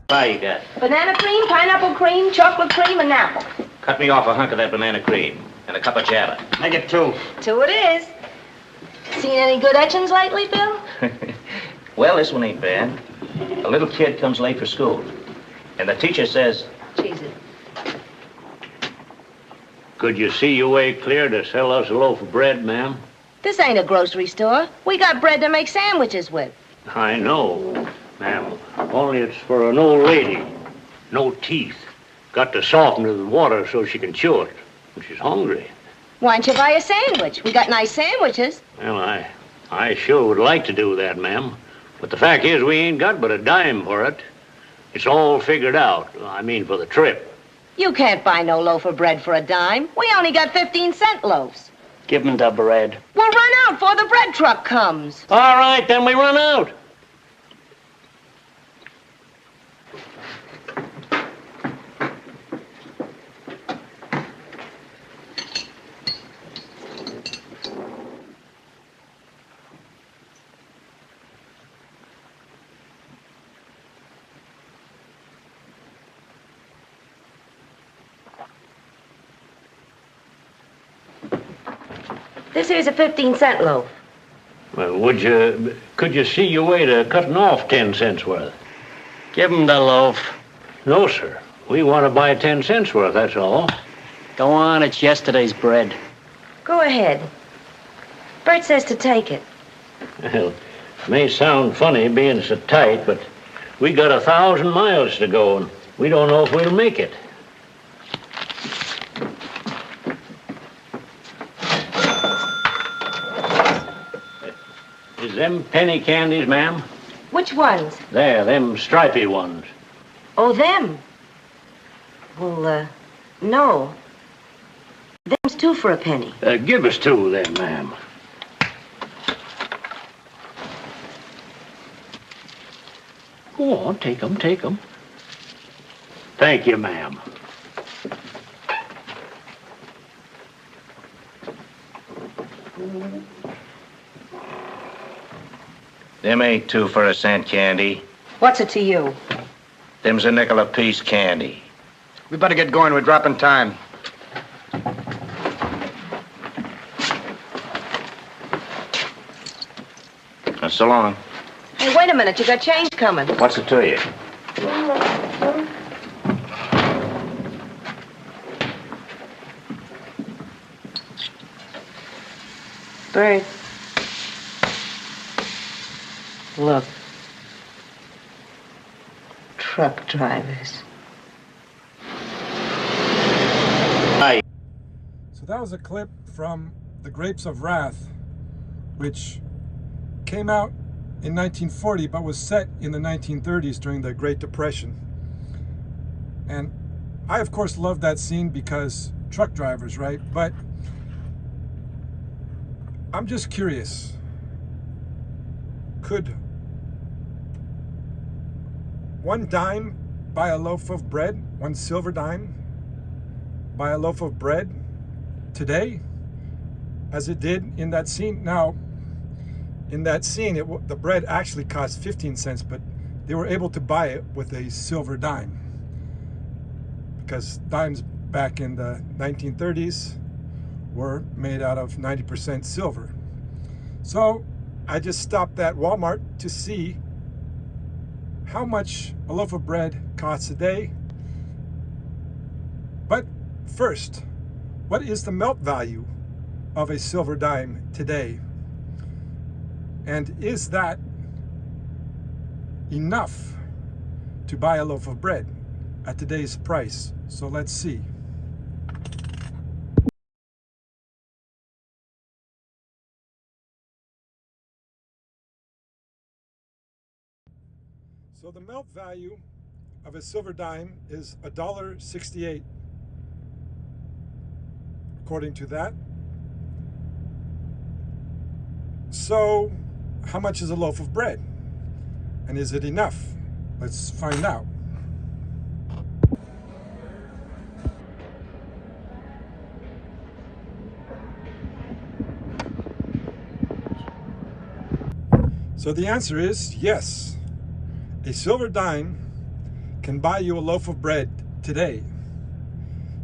pie you got? Banana cream, pineapple cream, chocolate cream, and apple. Cut me off a hunk of that banana cream and a cup of java. Make it 2. 2 it is. Seen any good etchings lately, Bill? Well, this one ain't bad. A little kid comes late for school, and the teacher says, Cheese it. Could you see your way clear to sell us a loaf of bread, ma'am? This ain't a grocery store. We got bread to make sandwiches with. I know, ma'am. Only it's for an old lady. No teeth. Got to soften it with water so she can chew it. And she's hungry. Why don't you buy a sandwich? We got nice sandwiches. Well, I sure would like to do that, ma'am. But the fact is, we ain't got but a dime for it. It's all figured out. I mean, for the trip. You can't buy no loaf of bread for a dime. We only got 15-cent loaves. Give him the bread. We'll run out before the bread truck comes. All right, then we run out. This here's a 15-cent loaf. Well, could you see your way to cutting off 10 cents worth? Give him the loaf. No, sir. We want to buy 10 cents worth, that's all. Go on, it's yesterday's bread. Go ahead. Bert says to take it. Well, it may sound funny being so tight, but we got 1,000 miles to go, and we don't know if we'll make it. Is them penny candies, ma'am? Which ones? There, them stripy ones. Oh, them. Well, no. Them's 2 for a penny. Give us 2 then, ma'am. Go on, take 'em, take 'em. Thank you, ma'am. Them ain't 2 for a cent candy. What's it to you? Them's a nickel apiece candy. We better get going. We're dropping time. So long. Hey, wait a minute. You got change coming. What's it to you? Bert. Look. Truck drivers. Hi. So that was a clip from The Grapes of Wrath, which came out in 1940 but was set in the 1930s during the Great Depression. And I, of course, love that scene because truck drivers, right? But I'm just curious. Could 1 dime buy a loaf of bread? 1 silver dime buy a loaf of bread today, as it did in that scene? Now, in that scene, the bread actually cost 15 cents, but they were able to buy it with a silver dime, because dimes back in the 1930s were made out of 90% silver. So I just stopped at Walmart to see how much a loaf of bread costs a day. But first, what is the melt value of a silver dime today? And is that enough to buy a loaf of bread at today's price? So let's see. So the melt value of a silver dime is $1.68, according to that. So how much is a loaf of bread? And is it enough? Let's find out. So the answer is yes. A silver dime can buy you a loaf of bread today,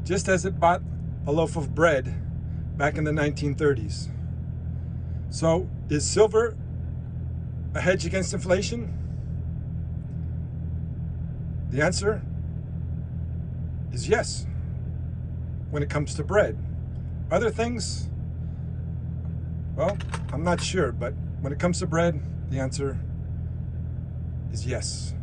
just as it bought a loaf of bread back in the 1930s. So, is silver a hedge against inflation? The answer is yes, when it comes to bread. Other things, well, I'm not sure, but when it comes to bread, the answer is yes.